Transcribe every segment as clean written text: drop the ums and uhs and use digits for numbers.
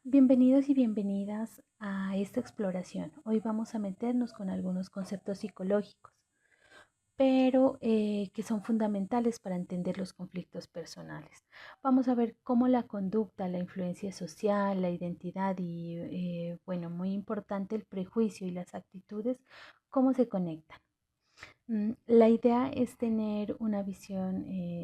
Bienvenidos y bienvenidas a esta exploración. Hoy vamos a meternos con algunos conceptos psicológicos, pero que son fundamentales para entender los conflictos personales. Vamos a ver cómo la conducta, la influencia social, la identidad y, bueno, muy importante, el prejuicio y las actitudes, cómo se conectan. La idea es tener una visión,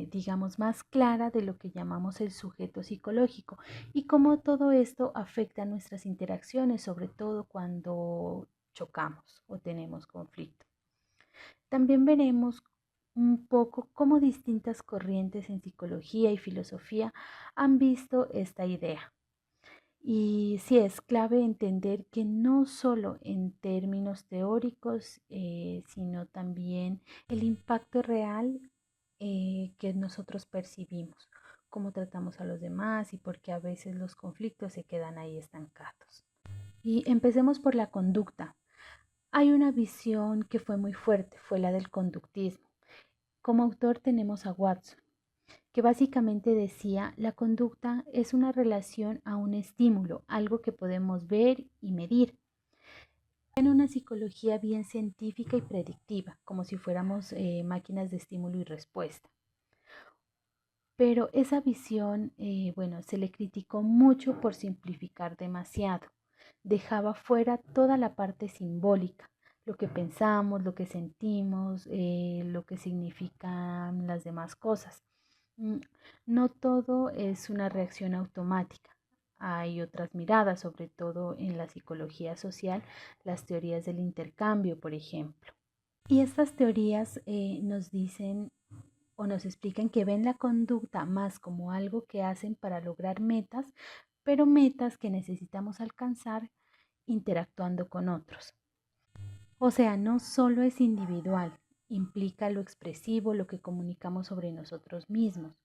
digamos, más clara de lo que llamamos el sujeto psicológico y cómo todo esto afecta nuestras interacciones, sobre todo cuando chocamos o tenemos conflicto. También veremos un poco cómo distintas corrientes en psicología y filosofía han visto esta idea. Y sí es clave entender que no solo en términos teóricos, sino también el impacto real que nosotros percibimos, cómo tratamos a los demás y por qué a veces los conflictos se quedan ahí estancados. Y empecemos por la conducta. Hay una visión que fue muy fuerte, fue la del conductismo. Como autor tenemos a Watson, que básicamente decía, la conducta es una relación a un estímulo, algo que podemos ver y medir. En una psicología bien científica y predictiva, como si fuéramos máquinas de estímulo y respuesta. Pero esa visión, bueno, se le criticó mucho por simplificar demasiado. Dejaba fuera toda la parte simbólica, lo que pensamos, lo que sentimos, lo que significan las demás cosas. Mm, No todo es una reacción automática. Hay otras miradas, sobre todo en la psicología social, las teorías del intercambio, por ejemplo. Y estas teorías nos dicen o nos explican que ven la conducta más como algo que hacen para lograr metas, pero metas que necesitamos alcanzar interactuando con otros. O sea, no solo es individual, implica lo expresivo, lo que comunicamos sobre nosotros mismos,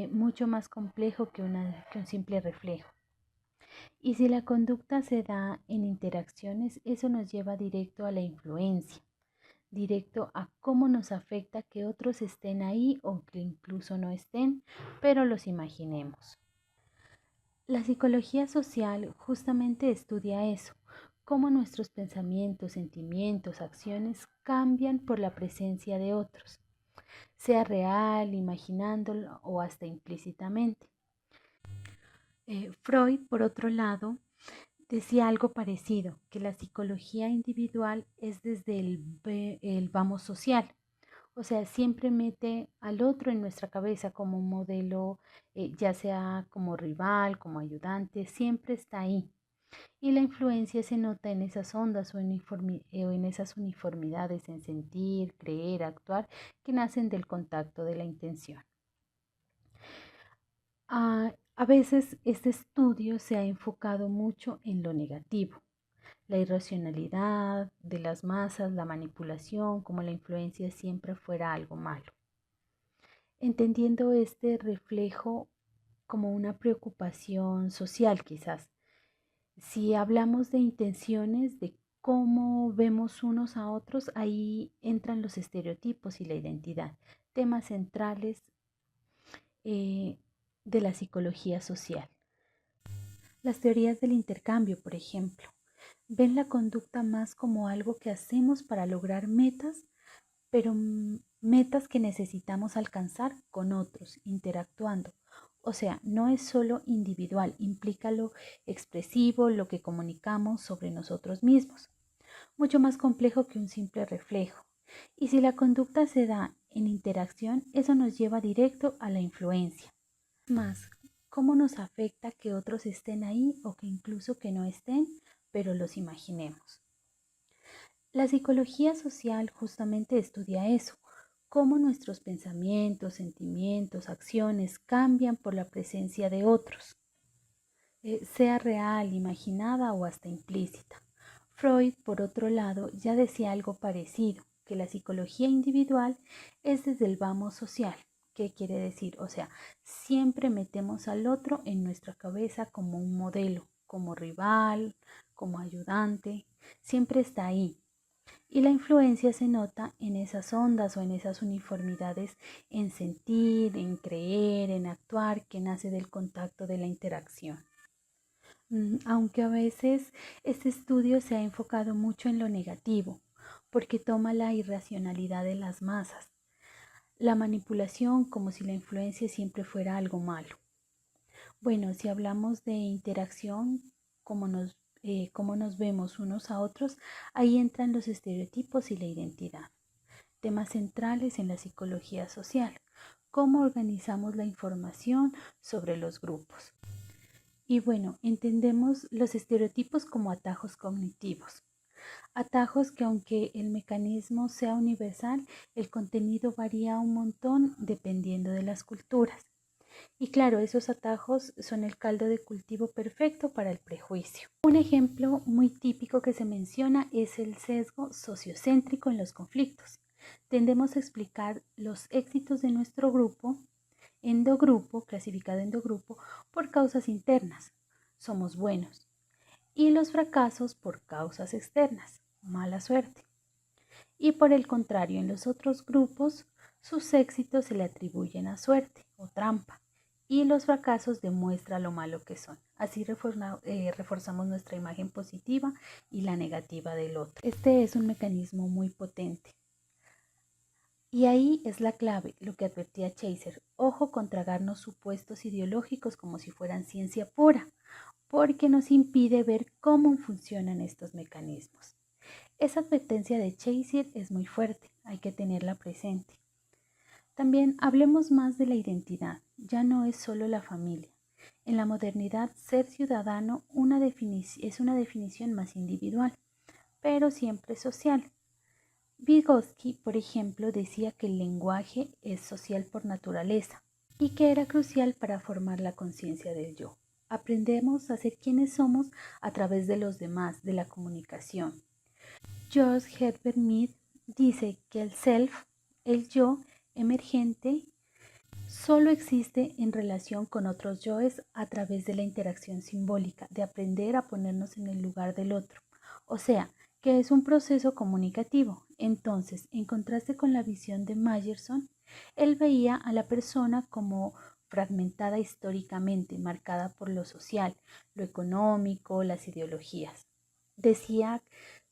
mucho más complejo que un simple reflejo. Y si la conducta se da en interacciones, eso nos lleva directo a la influencia, directo a cómo nos afecta que otros estén ahí o que incluso no estén, pero los imaginemos. La psicología social justamente estudia eso, cómo nuestros pensamientos, sentimientos, acciones cambian por la presencia de otros, sea real, imaginándolo o hasta implícitamente. Freud, por otro lado, decía algo parecido, que la psicología individual es desde el vamos social. O sea, siempre mete al otro en nuestra cabeza como un modelo, ya sea como rival, como ayudante, siempre está ahí. Y la influencia se nota en esas ondas o en esas uniformidades en sentir, creer, actuar, que nacen del contacto de la intención. A veces este estudio se ha enfocado mucho en lo negativo, la irracionalidad de las masas, la manipulación, como la influencia siempre fuera algo malo. Entendiendo este reflejo como una preocupación social quizás. Si hablamos de intenciones, de cómo vemos unos a otros, ahí entran los estereotipos y la identidad, temas centrales eh, de la psicología social. Las teorías del intercambio, por ejemplo, ven la conducta más como algo que hacemos para lograr metas, pero metas que necesitamos alcanzar con otros, interactuando. O sea, no es solo individual, implica lo expresivo, lo que comunicamos sobre nosotros mismos, mucho más complejo que un simple reflejo. Y si la conducta se da en interacción, eso nos lleva directo a la influencia. Más, ¿cómo nos afecta que otros estén ahí o que incluso que no estén, pero los imaginemos? La psicología social justamente estudia eso, cómo nuestros pensamientos, sentimientos, acciones cambian por la presencia de otros, sea real, imaginada o hasta implícita. Freud, por otro lado, ya decía algo parecido, que la psicología individual es desde el vamos social. ¿Qué quiere decir? O sea, siempre metemos al otro en nuestra cabeza como un modelo, como rival, como ayudante, siempre está ahí. Y la influencia se nota en esas ondas o en esas uniformidades en sentir, en creer, en actuar, que nace del contacto de la interacción. Aunque a veces este estudio se ha enfocado mucho en lo negativo, porque toma la irracionalidad de las masas, la manipulación como si la influencia siempre fuera algo malo. Bueno, si hablamos de interacción, cómo nos vemos unos a otros, ahí entran los estereotipos y la identidad, temas centrales en la psicología social, cómo organizamos la información sobre los grupos. Y bueno, entendemos los estereotipos como atajos cognitivos. Atajos que aunque el mecanismo sea universal, el contenido varía un montón dependiendo de las culturas. Y claro, esos atajos son el caldo de cultivo perfecto para el prejuicio. Un ejemplo muy típico que se menciona es el sesgo sociocéntrico en los conflictos. Tendemos a explicar los éxitos de nuestro grupo, clasificado endogrupo, por causas internas, somos buenos, y los fracasos por causas externas, mala suerte. Y por el contrario, en los otros grupos, sus éxitos se le atribuyen a suerte o trampa y los fracasos demuestran lo malo que son. Así reforzamos nuestra imagen positiva y la negativa del otro. Este es un mecanismo muy potente. Y ahí es la clave, lo que advertía Chaser. Ojo con tragarnos supuestos ideológicos como si fueran ciencia pura, porque nos impide ver cómo funcionan estos mecanismos. Esa advertencia de Chaser es muy fuerte, hay que tenerla presente. También hablemos más de la identidad, ya no es solo la familia. En la modernidad, ser ciudadano es una definición más individual, pero siempre social. Vygotsky, por ejemplo, decía que el lenguaje es social por naturaleza y que era crucial para formar la conciencia del yo. Aprendemos a ser quienes somos a través de los demás, de la comunicación. George Herbert Mead dice que el self, el yo emergente, solo existe en relación con otros yoes a través de la interacción simbólica, de aprender a ponernos en el lugar del otro. O sea, que es un proceso comunicativo. Entonces, en contraste con la visión de Mayerson, él veía a la persona como fragmentada históricamente, marcada por lo social, lo económico, las ideologías. Decía,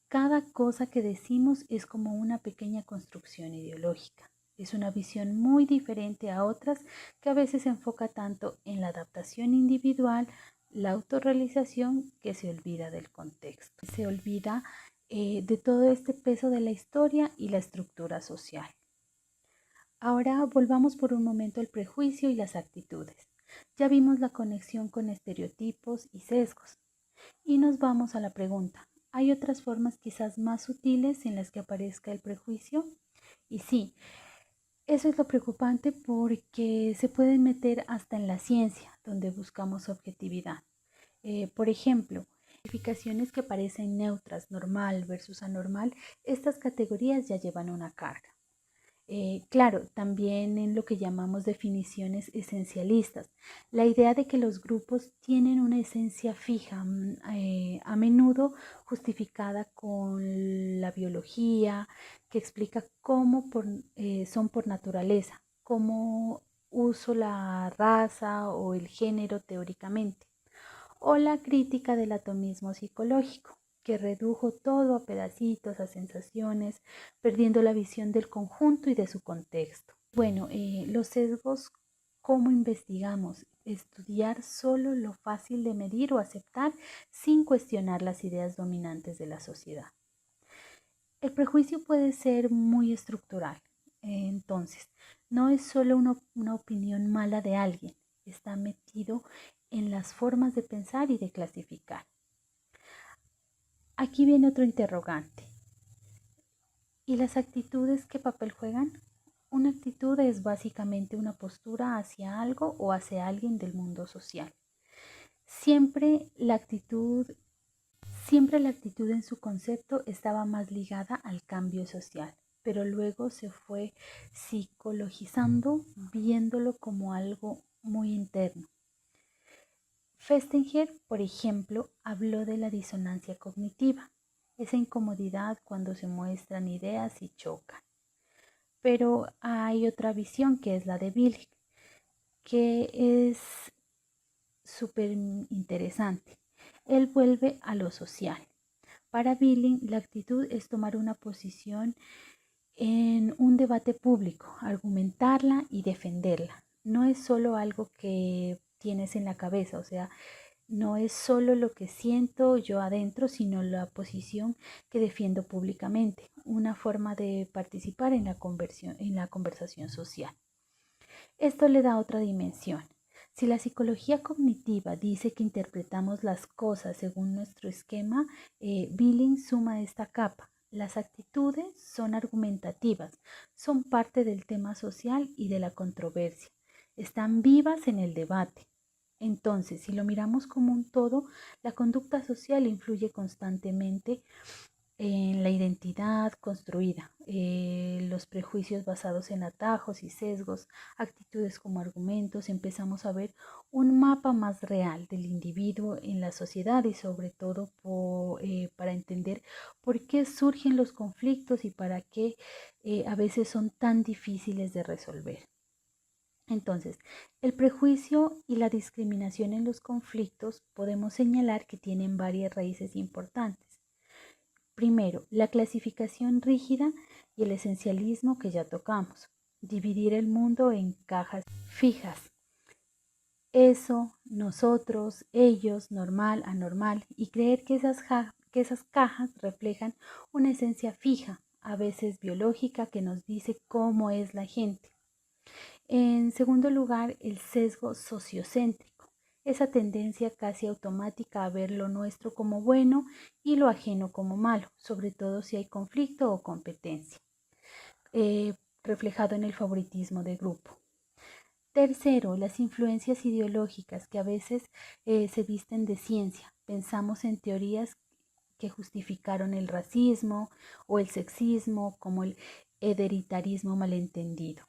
cada cosa que decimos es como una pequeña construcción ideológica. Es una visión muy diferente a otras que a veces se enfoca tanto en la adaptación individual, la autorrealización, que se olvida del contexto. Se olvida de todo este peso de la historia y la estructura social. Ahora volvamos por un momento al prejuicio y las actitudes. Ya vimos la conexión con estereotipos y sesgos. Y nos vamos a la pregunta, ¿hay otras formas quizás más sutiles en las que aparezca el prejuicio? Y sí, eso es lo preocupante porque se pueden meter hasta en la ciencia, donde buscamos objetividad. Por ejemplo, calificaciones que parecen neutras, normal versus anormal, estas categorías ya llevan una carga. Claro, también en lo que llamamos definiciones esencialistas, la idea de que los grupos tienen una esencia fija, a menudo justificada con la biología, que explica son por naturaleza, cómo uso la raza o el género teóricamente, o la crítica del atomismo psicológico, que redujo todo a pedacitos, a sensaciones, perdiendo la visión del conjunto y de su contexto. Bueno, los sesgos, ¿cómo investigamos? Estudiar solo lo fácil de medir o aceptar sin cuestionar las ideas dominantes de la sociedad. El prejuicio puede ser muy estructural, entonces, no es solo una opinión mala de alguien, está metido en las formas de pensar y de clasificar. Aquí viene otro interrogante. ¿Y las actitudes qué papel juegan? Una actitud es básicamente una postura hacia algo o hacia alguien del mundo social. Siempre la actitud en su concepto estaba más ligada al cambio social, pero luego se fue psicologizando, viéndolo como algo muy interno. Festinger, por ejemplo, habló de la disonancia cognitiva, esa incomodidad cuando se muestran ideas y chocan. Pero hay otra visión que es la de Billig, que es súper interesante. él vuelve a lo social. Para Billing, la actitud es tomar una posición en un debate público, argumentarla y defenderla. No es solo algo que tienes en la cabeza, o sea, no es solo lo que siento yo adentro, sino la posición que defiendo públicamente, una forma de participar en la conversación social. Esto le da otra dimensión. Si la psicología cognitiva dice que interpretamos las cosas según nuestro esquema, Billing suma esta capa. Las actitudes son argumentativas, son parte del tema social y de la controversia. Están vivas en el debate. Entonces, si lo miramos como un todo, la conducta social influye constantemente en la identidad construida, los prejuicios basados en atajos y sesgos, actitudes como argumentos, empezamos a ver un mapa más real del individuo en la sociedad y sobre todo para entender por qué surgen los conflictos y para qué a veces son tan difíciles de resolver. Entonces, el prejuicio y la discriminación en los conflictos podemos señalar que tienen varias raíces importantes. Primero, la clasificación rígida y el esencialismo que ya tocamos. Dividir el mundo en cajas fijas. Eso, nosotros, ellos, normal, anormal, y creer que esas cajas reflejan una esencia fija, a veces biológica, que nos dice cómo es la gente. En segundo lugar, el sesgo sociocéntrico, esa tendencia casi automática a ver lo nuestro como bueno y lo ajeno como malo, sobre todo si hay conflicto o competencia, reflejado en el favoritismo de grupo. Tercero, las influencias ideológicas que a veces se visten de ciencia. Pensamos en teorías que justificaron el racismo o el sexismo como el hereditarismo malentendido.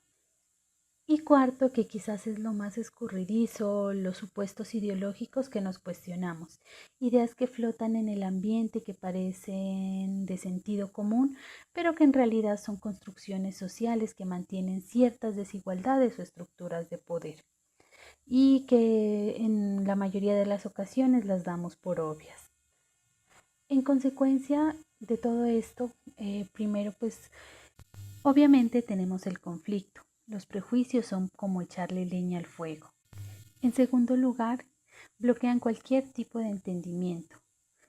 Y cuarto, que quizás es lo más escurridizo, los supuestos ideológicos que nos cuestionamos, ideas que flotan en el ambiente, que parecen de sentido común, pero que en realidad son construcciones sociales que mantienen ciertas desigualdades o estructuras de poder y que en la mayoría de las ocasiones las damos por obvias. En consecuencia de todo esto, primero pues obviamente tenemos el conflicto. Los prejuicios son como echarle leña al fuego. En segundo lugar, bloquean cualquier tipo de entendimiento.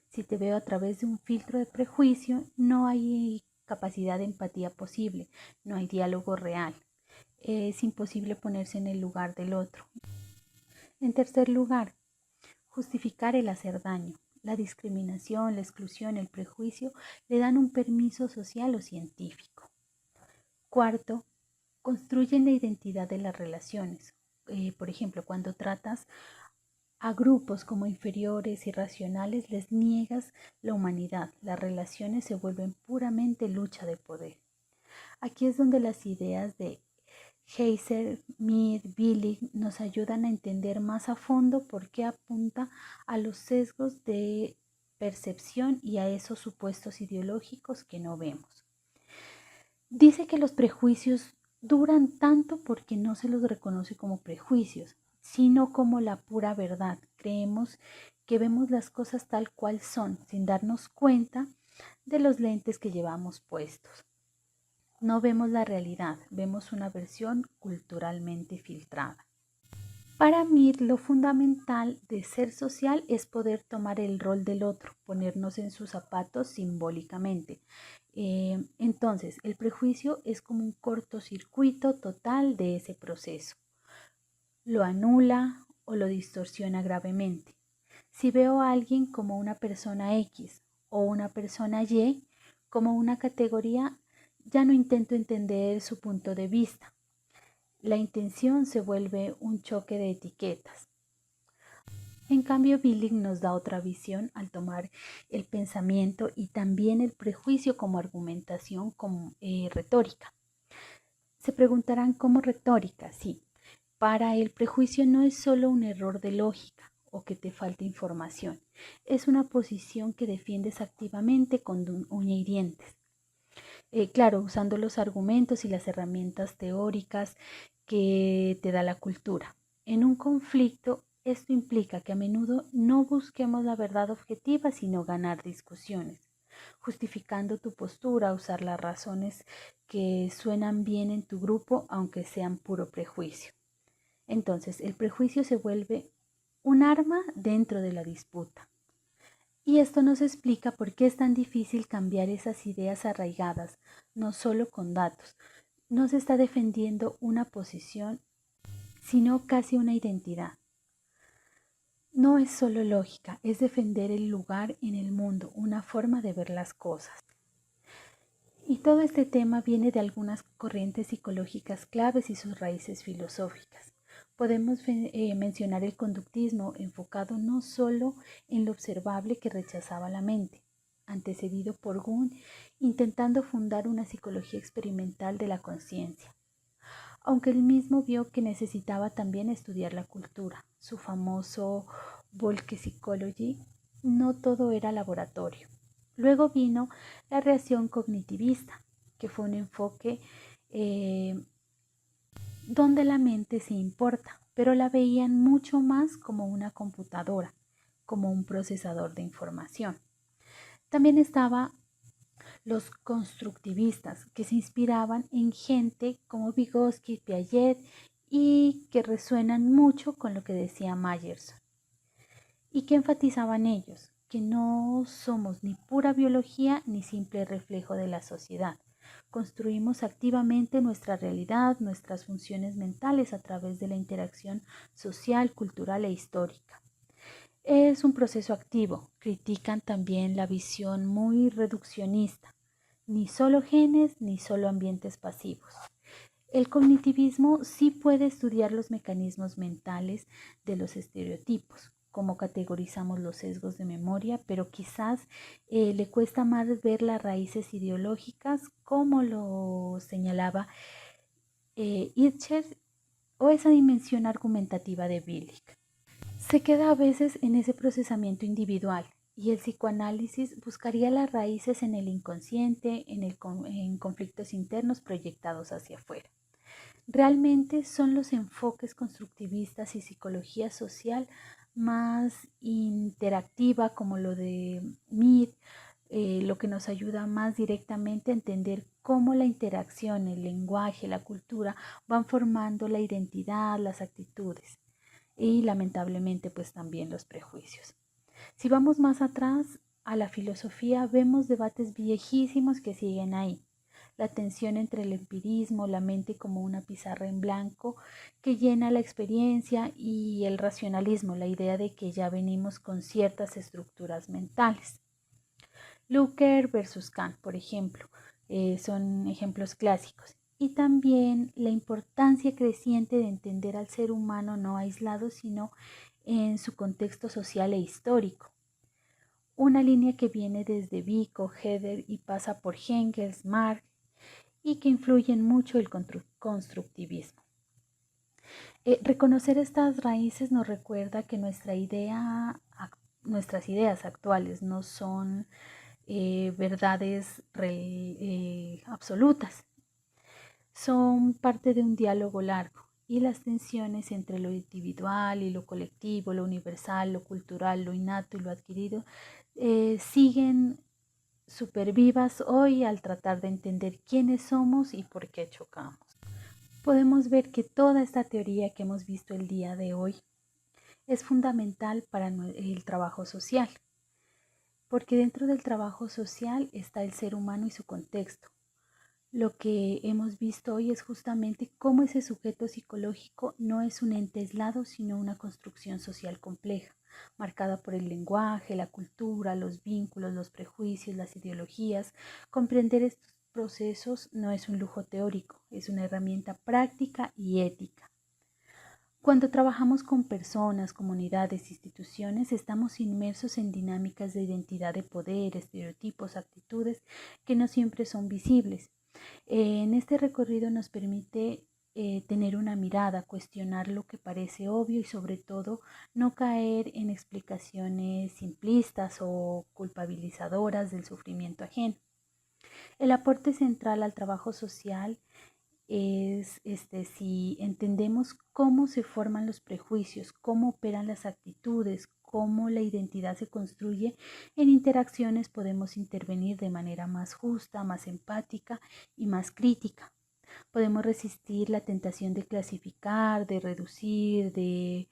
Si te veo a través de un filtro de prejuicio, no hay capacidad de empatía posible, no hay diálogo real. Es imposible ponerse en el lugar del otro. En tercer lugar, justificar el hacer daño. La discriminación, la exclusión, el prejuicio le dan un permiso social o científico. Cuarto, construyen la identidad de las relaciones. Por ejemplo, cuando tratas a grupos como inferiores, irracionales, les niegas la humanidad. Las relaciones se vuelven puramente lucha de poder. Aquí es donde las ideas de Heiser, Mead, Billig nos ayudan a entender más a fondo por qué apunta a los sesgos de percepción y a esos supuestos ideológicos que no vemos. Dice que los prejuicios duran tanto porque no se los reconoce como prejuicios, sino como la pura verdad. Creemos que vemos las cosas tal cual son, sin darnos cuenta de los lentes que llevamos puestos. No vemos la realidad, vemos una versión culturalmente filtrada. Para mí, lo fundamental de ser social es poder tomar el rol del otro, ponernos en sus zapatos simbólicamente. Entonces, el prejuicio es como un cortocircuito total de ese proceso. Lo anula o lo distorsiona gravemente. Si veo a alguien como una persona X o una persona Y, como una categoría, ya no intento entender su punto de vista. La intención se vuelve un choque de etiquetas. En cambio, Billing nos da otra visión al tomar el pensamiento y también el prejuicio como argumentación, como retórica. Se preguntarán cómo retórica, sí. Para el prejuicio no es solo un error de lógica o que te falte información. Es una posición que defiendes activamente con uña y dientes. Claro, usando los argumentos y las herramientas teóricas que te da la cultura. En un conflicto, Esto implica que a menudo no busquemos la verdad objetiva, sino ganar discusiones, justificando tu postura, usar las razones que suenan bien en tu grupo, aunque sean puro prejuicio. Entonces, el prejuicio se vuelve un arma dentro de la disputa. Y esto nos explica por qué es tan difícil cambiar esas ideas arraigadas, no solo con datos. No se está defendiendo una posición, sino casi una identidad. No es solo lógica, es defender el lugar en el mundo, una forma de ver las cosas. Y todo este tema viene de algunas corrientes psicológicas claves y sus raíces filosóficas. Podemos mencionar el conductismo, enfocado no solo en lo observable que rechazaba la mente, antecedido por Jung, intentando fundar una psicología experimental de la conciencia. Aunque él mismo vio que necesitaba también estudiar la cultura. Su famoso Volke Psychology, no todo era laboratorio. Luego vino la reacción cognitivista, que fue un enfoque donde la mente se importa, pero la veían mucho más como una computadora, como un procesador de información. También estaba los constructivistas, que se inspiraban en gente como Vygotsky, Piaget y que resuenan mucho con lo que decía Myers. ¿Y que enfatizaban ellos? Que no somos ni pura biología ni simple reflejo de la sociedad. Construimos activamente nuestra realidad, nuestras funciones mentales a través de la interacción social, cultural e histórica. Es un proceso activo. Critican también la visión muy reduccionista. Ni solo genes, ni solo ambientes pasivos. El cognitivismo sí puede estudiar los mecanismos mentales de los estereotipos, cómo categorizamos los sesgos de memoria, pero quizás le cuesta más ver las raíces ideológicas, como lo señalaba Ircher, o esa dimensión argumentativa de Billig. Se queda a veces en ese procesamiento individual y el psicoanálisis buscaría las raíces en el inconsciente, en conflictos internos proyectados hacia afuera. Realmente son los enfoques constructivistas y psicología social más interactiva, como lo de Mead, lo que nos ayuda más directamente a entender cómo la interacción, el lenguaje, la cultura van formando la identidad, las actitudes y lamentablemente pues también los prejuicios. Si vamos más atrás a la filosofía, vemos debates viejísimos que siguen ahí. La tensión entre el empirismo, la mente como una pizarra en blanco que llena la experiencia, y el racionalismo, la idea de que ya venimos con ciertas estructuras mentales. Lucker versus Kant, por ejemplo, son ejemplos clásicos. Y también la importancia creciente de entender al ser humano no aislado, sino en su contexto social e histórico. Una línea que viene desde Vico, Herder y pasa por Engels, Marx, y que influyen mucho el constructivismo. Reconocer estas raíces nos recuerda que nuestras ideas actuales no son verdades absolutas, son parte de un diálogo largo, y las tensiones entre lo individual y lo colectivo, lo universal, lo cultural, lo innato y lo adquirido, siguen súper vivas hoy al tratar de entender quiénes somos y por qué chocamos. Podemos ver que toda esta teoría que hemos visto el día de hoy es fundamental para el trabajo social, porque dentro del trabajo social está el ser humano y su contexto. Lo que hemos visto hoy es justamente cómo ese sujeto psicológico no es un ente aislado, sino una construcción social compleja, marcada por el lenguaje, la cultura, los vínculos, los prejuicios, las ideologías. Comprender estos procesos no es un lujo teórico, es una herramienta práctica y ética. Cuando trabajamos con personas, comunidades, instituciones, estamos inmersos en dinámicas de identidad de poder, estereotipos, actitudes que no siempre son visibles. En este recorrido nos permite tener una mirada, cuestionar lo que parece obvio y sobre todo no caer en explicaciones simplistas o culpabilizadoras del sufrimiento ajeno. El aporte central al trabajo social es si entendemos cómo se forman los prejuicios, cómo operan las actitudes, cómo la identidad se construye en interacciones, podemos intervenir de manera más justa, más empática y más crítica. Podemos resistir la tentación de clasificar, de reducir, de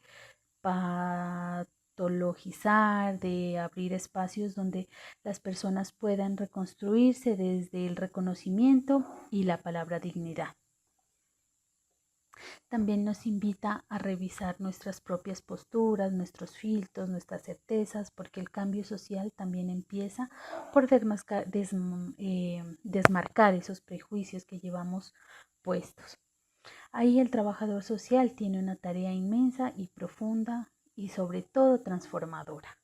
patologizar, de abrir espacios donde las personas puedan reconstruirse desde el reconocimiento y la palabra dignidad. También nos invita a revisar nuestras propias posturas, nuestros filtros, nuestras certezas, porque el cambio social también empieza por desmarcar esos prejuicios que llevamos puestos. Ahí el trabajador social tiene una tarea inmensa y profunda y sobre todo transformadora.